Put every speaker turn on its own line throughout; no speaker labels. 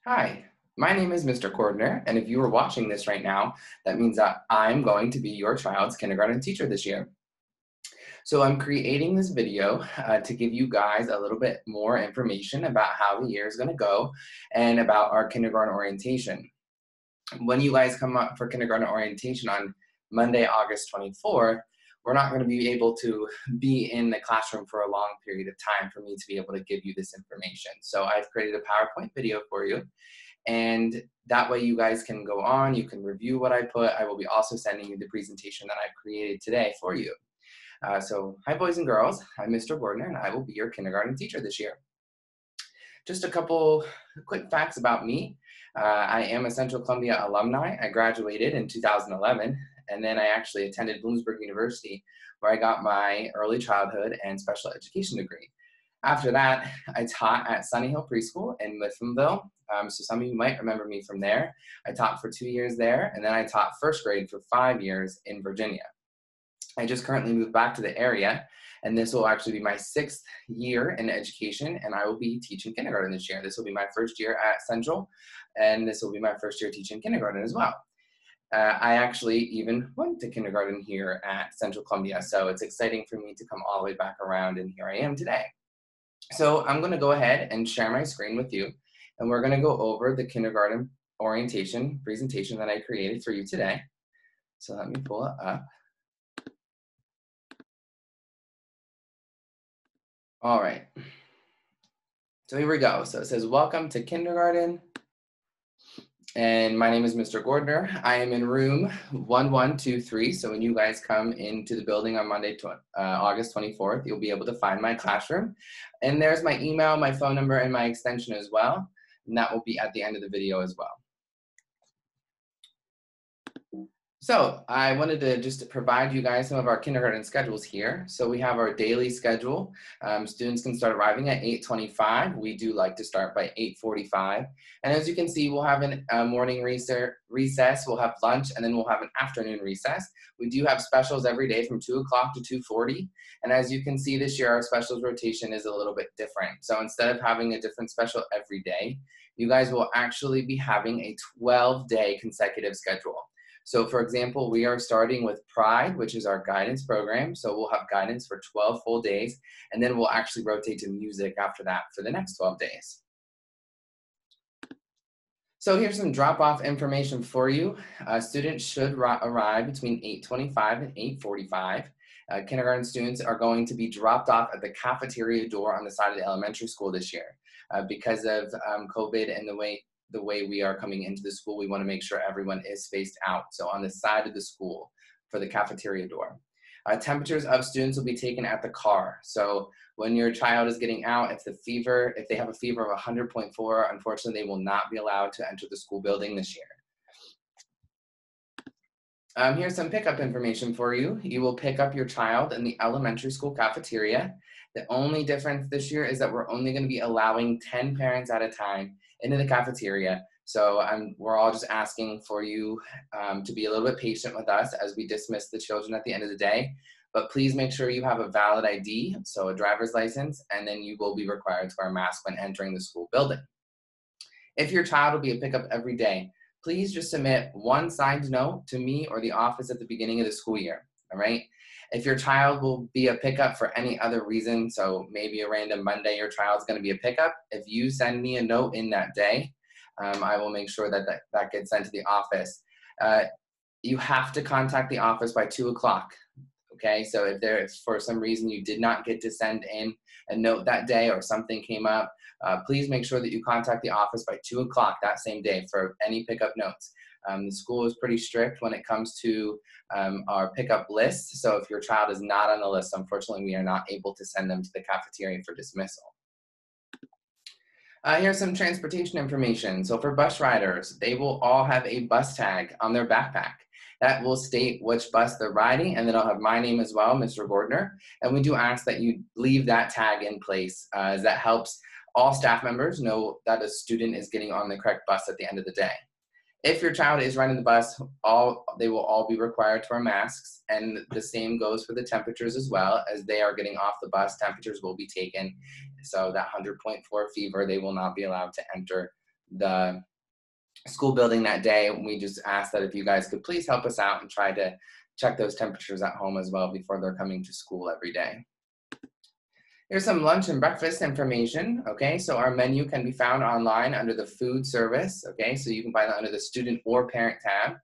Hi, my name is Mr. Gordner, and if you are watching this right now, that means that I'm going to be your child's kindergarten teacher this year. So I'm creating this video to give you guys a little bit more information about how the year is going to go and about our kindergarten orientation. When you guys come up for kindergarten orientation on Monday, August 24th, we're not going to be able to be in the classroom for a long period of time for me to be able to give you this information. So I've created a PowerPoint video for you. And that way you guys can go on, you can review what I put. I will be also sending you the presentation that I've created today for you. So hi boys and girls, I'm Mr. Gordner and I will be your kindergarten teacher this year. Just a couple quick facts about me. I am a Central Columbia alumni. I graduated in 2011 and then I actually attended Bloomsburg University where I got my early childhood and special education degree. After that, I taught at Sunny Hill Preschool in Lithamville. So some of you might remember me from there. I taught for 2 years there, and then I taught first grade for 5 years in Virginia. I just currently moved back to the area, and this will actually be my 6th year in education, and I will be teaching kindergarten this year. This will be my first year at Central, and this will be my first year teaching kindergarten as well. I actually even went to kindergarten here at Central Columbia, so it's exciting for me to come all the way back around, and here I am today. So I'm going to go ahead and share my screen with you, and we're going to go over the kindergarten orientation presentation that I created for you today. So let me pull it up. All right. So here we go. So it says, welcome to kindergarten. And my name is Mr. Gordner. I am in room 1123. So when you guys come into the building on Monday, August 24th, you'll be able to find my classroom. And there's my email, my phone number, and my extension as well. And that will be at the end of the video as well. So I wanted to just provide you guys some of our kindergarten schedules here. So we have our daily schedule. Students can start arriving at 8:25. We do like to start by 8:45. And as you can see, we'll have a morning recess, we'll have lunch, and then we'll have an afternoon recess. We do have specials every day from 2 o'clock to 2:40. And as you can see this year, our specials rotation is a little bit different. So instead of having a different special every day, you guys will actually be having a 12-day consecutive schedule. So for example, we are starting with Pride, which is our guidance program. So we'll have guidance for 12 full days, and then we'll actually rotate to music after that for the next 12 days. So here's some drop-off information for you. Students should arrive between 8:25 and 8:45. Kindergarten students are going to be dropped off at the cafeteria door on the side of the elementary school this year. Because of COVID and the way we are coming into the school, we want to make sure everyone is spaced out. So on the side of the school for the cafeteria door. Temperatures of students will be taken at the car. So when your child is getting out, if they have a fever of 100.4, unfortunately, they will not be allowed to enter the school building this year. Here's some pickup information for you. You will pick up your child in the elementary school cafeteria. The only difference this year is that we're only going to be allowing 10 parents at a time into the cafeteria. So we're all just asking for you to be a little bit patient with us as we dismiss the children at the end of the day. But please make sure you have a valid ID, so a driver's license, and then you will be required to wear a mask when entering the school building. If your child will be a pickup every day, please just submit one signed note to me or the office at the beginning of the school year, all right? If your child will be a pickup for any other reason, so maybe a random Monday your child's gonna be a pickup, if you send me a note in that day, I will make sure that gets sent to the office. You have to contact the office by 2 o'clock, okay? So if for some reason you did not get to send in a note that day or something came up, please make sure that you contact the office by 2 o'clock that same day for any pickup notes. The school is pretty strict when it comes to our pickup list. So if your child is not on the list, unfortunately, we are not able to send them to the cafeteria for dismissal. Here's some transportation information. So for bus riders, they will all have a bus tag on their backpack. That will state which bus they're riding, and then I'll have my name as well, Mr. Gordner. And we do ask that you leave that tag in place, as that helps all staff members know that a student is getting on the correct bus at the end of the day. If your child is riding the bus, they will all be required to wear masks, and the same goes for the temperatures as well. As they are getting off the bus, temperatures will be taken. So that 100.4 fever, they will not be allowed to enter the school building that day. We just ask that if you guys could please help us out and try to check those temperatures at home as well before they're coming to school every day. Here's some lunch and breakfast information, okay? So our menu can be found online under the food service, okay? So you can find that under the student or parent tab.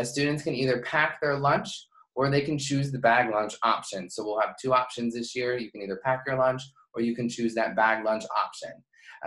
Students can either pack their lunch or they can choose the bag lunch option. So we'll have two options this year. You can either pack your lunch or you can choose that bag lunch option.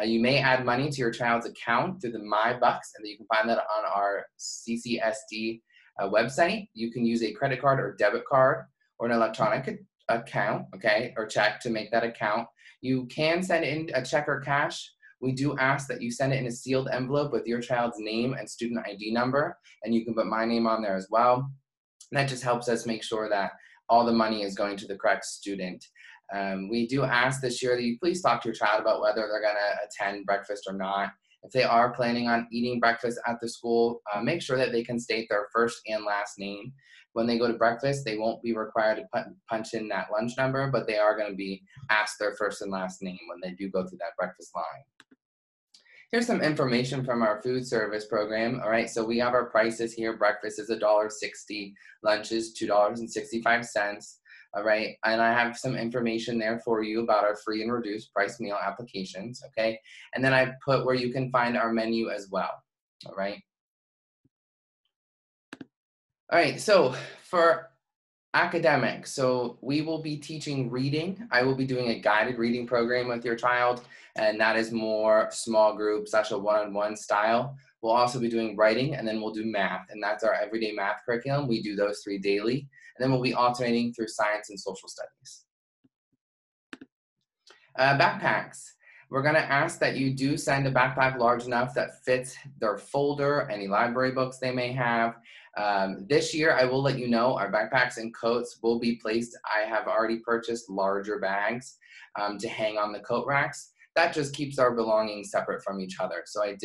You may add money to your child's account through the My Bucks, and you can find that on our CCSD website. You can use a credit card or debit card or an electronic account, okay, or check to make that account. You can send in a check or cash. We do ask that you send it in a sealed envelope with your child's name and student ID number, and you can put my name on there as well. And that just helps us make sure that all the money is going to the correct student. We do ask this year that you please talk to your child about whether they're going to attend breakfast or not. If they are planning on eating breakfast at the school, make sure that they can state their first and last name. When they go to breakfast, they won't be required to punch in that lunch number, but they are going to be asked their first and last name when they do go through that breakfast line. Here's some information from our food service program. All right, so we have our prices here. Breakfast is $1.60, lunch is $2.65. All right, and I have some information there for you about our free and reduced price meal applications, okay? And then I put where you can find our menu as well, all right? All right, so for academics, so we will be teaching reading. I will be doing a guided reading program with your child, and that is more small group, a one-on-one style. We'll also be doing writing, and then we'll do math, and that's our everyday math curriculum. We do those 3 daily, and then we'll be alternating through science and social studies. Backpacks. We're going to ask that you do send a backpack large enough that fits their folder, any library books they may have. This year, I will let you know, our backpacks and coats will be placed. I have already purchased larger bags to hang on the coat racks. That just keeps our belongings separate from each other. So I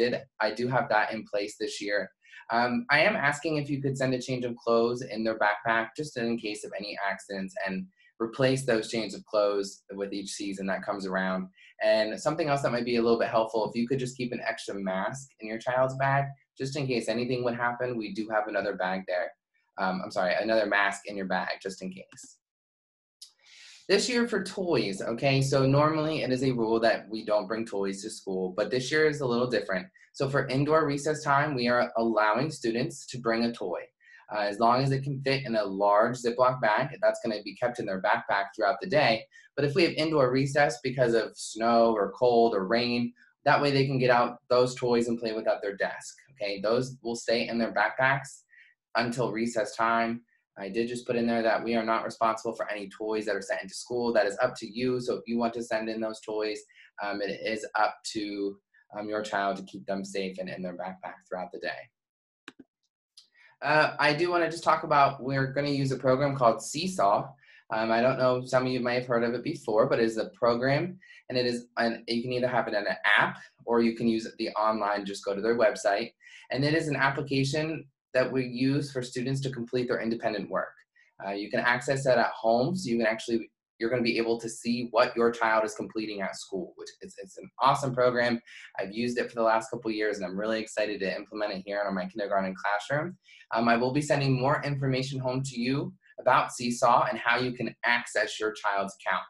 do have that in place this year. I am asking if you could send a change of clothes in their backpack, just in case of any accidents, and replace those changes of clothes with each season that comes around. And something else that might be a little bit helpful, if you could just keep an extra mask in your child's bag, just in case anything would happen. We do have another bag there. Another mask in your bag, just in case. This year for toys, okay, so normally it is a rule that we don't bring toys to school, but this year is a little different. So for indoor recess time, we are allowing students to bring a toy. As long as it can fit in a large Ziploc bag, that's going to be kept in their backpack throughout the day. But if we have indoor recess because of snow or cold or rain, that way they can get out those toys and play with at their desk, okay? Those will stay in their backpacks until recess time. I did just put in there that we are not responsible for any toys that are sent into school. That is up to you. So if you want to send in those toys, it is up to your child to keep them safe and in their backpack throughout the day. I do want to just talk about, we're going to use a program called Seesaw. I don't know, some of you may have heard of it before, but it is a program, and you can either have it in an app or you can use it online, just go to their website. And it is an application that we use for students to complete their independent work. You can access that at home, so you're going to be able to see what your child is completing at school, which it's an awesome program. I've used it for the last couple of years, and I'm really excited to implement it here in my kindergarten classroom. I will be sending more information home to you about Seesaw and how you can access your child's account.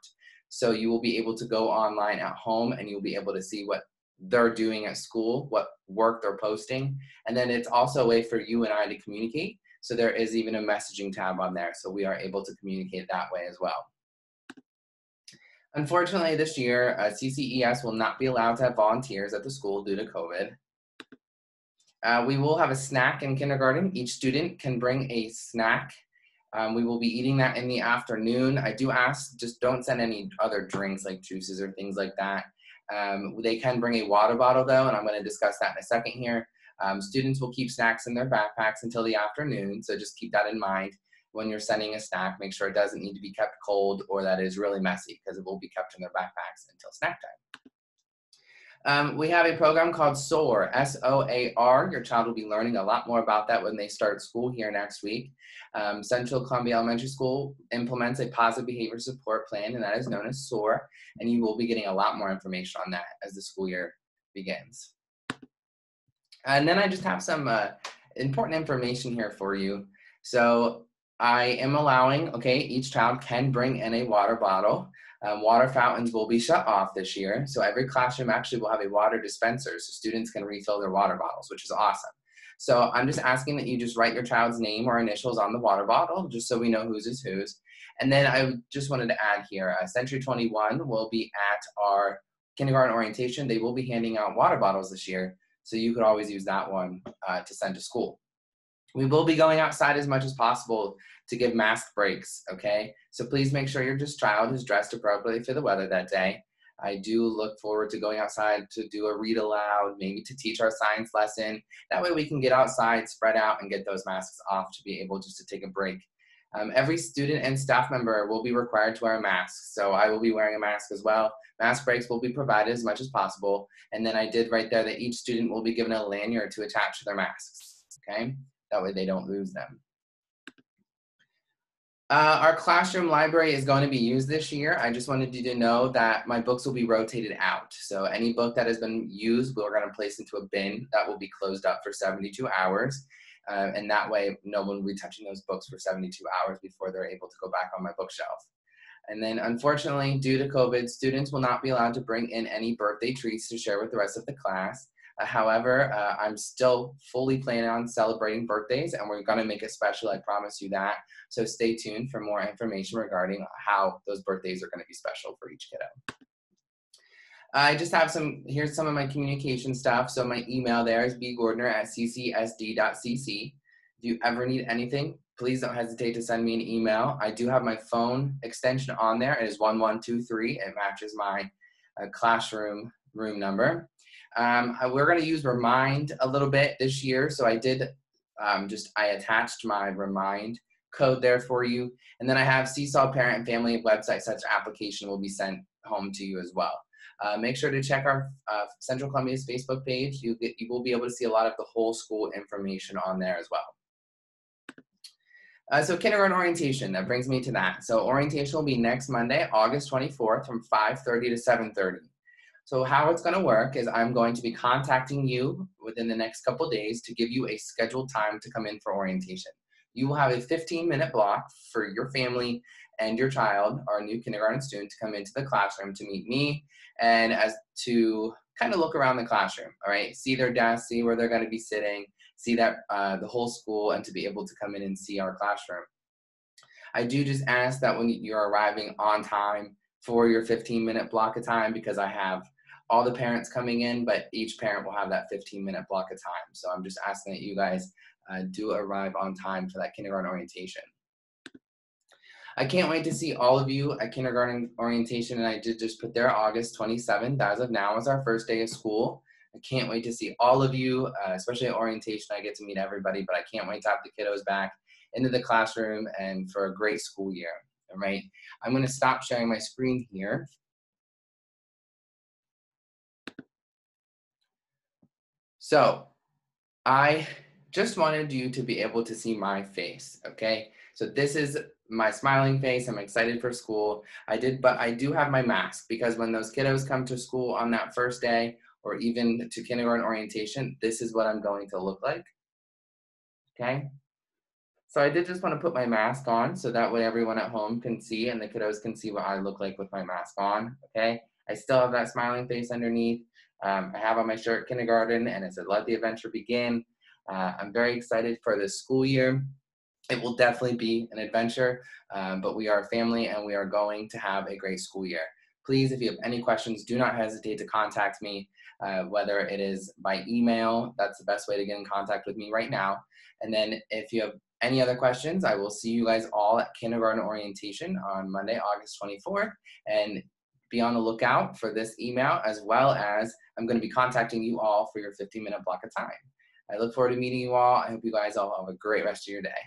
So you will be able to go online at home, and you'll be able to see what they're doing at school, what work they're posting. And then it's also a way for you and I to communicate. So there is even a messaging tab on there. So we are able to communicate that way as well. Unfortunately, this year, CCES will not be allowed to have volunteers at the school due to COVID. We will have a snack in kindergarten. Each student can bring a snack. We will be eating that in the afternoon. I do ask, just don't send any other drinks like juices or things like that. They can bring a water bottle though, and I'm going to discuss that in a second here. Students will keep snacks in their backpacks until the afternoon, so just keep that in mind. When you're sending a snack, make sure it doesn't need to be kept cold or that is really messy, because it will be kept in their backpacks until snack time. We have a program called SOAR, S-O-A-R. Your child will be learning a lot more about that when they start school here next week. Central Columbia Elementary School implements a positive behavior support plan, and that is known as SOAR, and you will be getting a lot more information on that as the school year begins. And then I just have some important information here for you. So I am allowing, okay, each child can bring in a water bottle. Water fountains will be shut off this year. So every classroom actually will have a water dispenser so students can refill their water bottles, which is awesome. So I'm just asking that you just write your child's name or initials on the water bottle, just so we know whose is whose. And then I just wanted to add here, Century 21 will be at our kindergarten orientation. They will be handing out water bottles this year. So you could always use that one to send to school. We will be going outside as much as possible to give mask breaks, okay? So please make sure your child is dressed appropriately for the weather that day. I do look forward to going outside to do a read aloud, maybe to teach our science lesson. That way we can get outside, spread out, and get those masks off to be able just to take a break. Every student and staff member will be required to wear a mask, so I will be wearing a mask as well. Mask breaks will be provided as much as possible, and then I did write there that each student will be given a lanyard to attach to their masks, okay? That way they don't lose them. Our classroom library is going to be used this year. I just wanted you to know that my books will be rotated out. So any book that has been used, we're going to place into a bin that will be closed up for 72 hours. And that way, no one will be touching those books for 72 hours before they're able to go back on my bookshelf. And then unfortunately, due to COVID, students will not be allowed to bring in any birthday treats to share with the rest of the class. However, I'm still fully planning on celebrating birthdays, and we're going to make it special, I promise you that. So stay tuned for more information regarding how those birthdays are going to be special for each kiddo. I just have here's some of my communication stuff. So my email there is bgordner@ccsd.cc. If you ever need anything, please don't hesitate to send me an email. I do have my phone extension on there. It is 1123. It matches my classroom room number. We're going to use Remind a little bit this year. So I did I attached my Remind code there for you. And then I have Seesaw Parent and Family website such application will be sent home to you as well. Make sure to check our Central Columbia's Facebook page. You will be able to see a lot of the whole school information on there as well. So kindergarten orientation, that brings me to that. So orientation will be next Monday, August 24th from 5:30 to 7:30. So how it's going to work is I'm going to be contacting you within the next couple of days to give you a scheduled time to come in for orientation. You will have a 15-minute block for your family and your child, our new kindergarten student, to come into the classroom to meet me and as to kind of look around the classroom, all right? See their desks, see where they're going to be sitting, see that the whole school, and to be able to come in and see our classroom. I do just ask that when you're arriving on time for your 15-minute block of time, because I have all the parents coming in, but each parent will have that 15-minute block of time. So I'm just asking that you guys do arrive on time for that kindergarten orientation. I can't wait to see all of you at kindergarten orientation, and I did just put there August 27th as of now is our first day of school. I can't wait to see all of you, especially at orientation. I get to meet everybody, but I can't wait to have the kiddos back into the classroom and for a great school year, all right? I'm gonna stop sharing my screen here. So I just wanted you to be able to see my face, okay? So this is my smiling face. I'm excited for school. But I do have my mask because when those kiddos come to school on that first day or even to kindergarten orientation, this is what I'm going to look like, okay? So I did just want to put my mask on so that way everyone at home can see and the kiddos can see what I look like with my mask on, okay? I still have that smiling face underneath. I have on my shirt kindergarten and it said, "Let the adventure begin." I'm very excited for this school year. It will definitely be an adventure, but we are a family and we are going to have a great school year. Please, if you have any questions, do not hesitate to contact me, whether it is by email. That's the best way to get in contact with me right now. And then if you have any other questions, I will see you guys all at kindergarten orientation on Monday, August 24th. And be on the lookout for this email, as well as I'm going to be contacting you all for your 15-minute block of time. I look forward to meeting you all. I hope you guys all have a great rest of your day.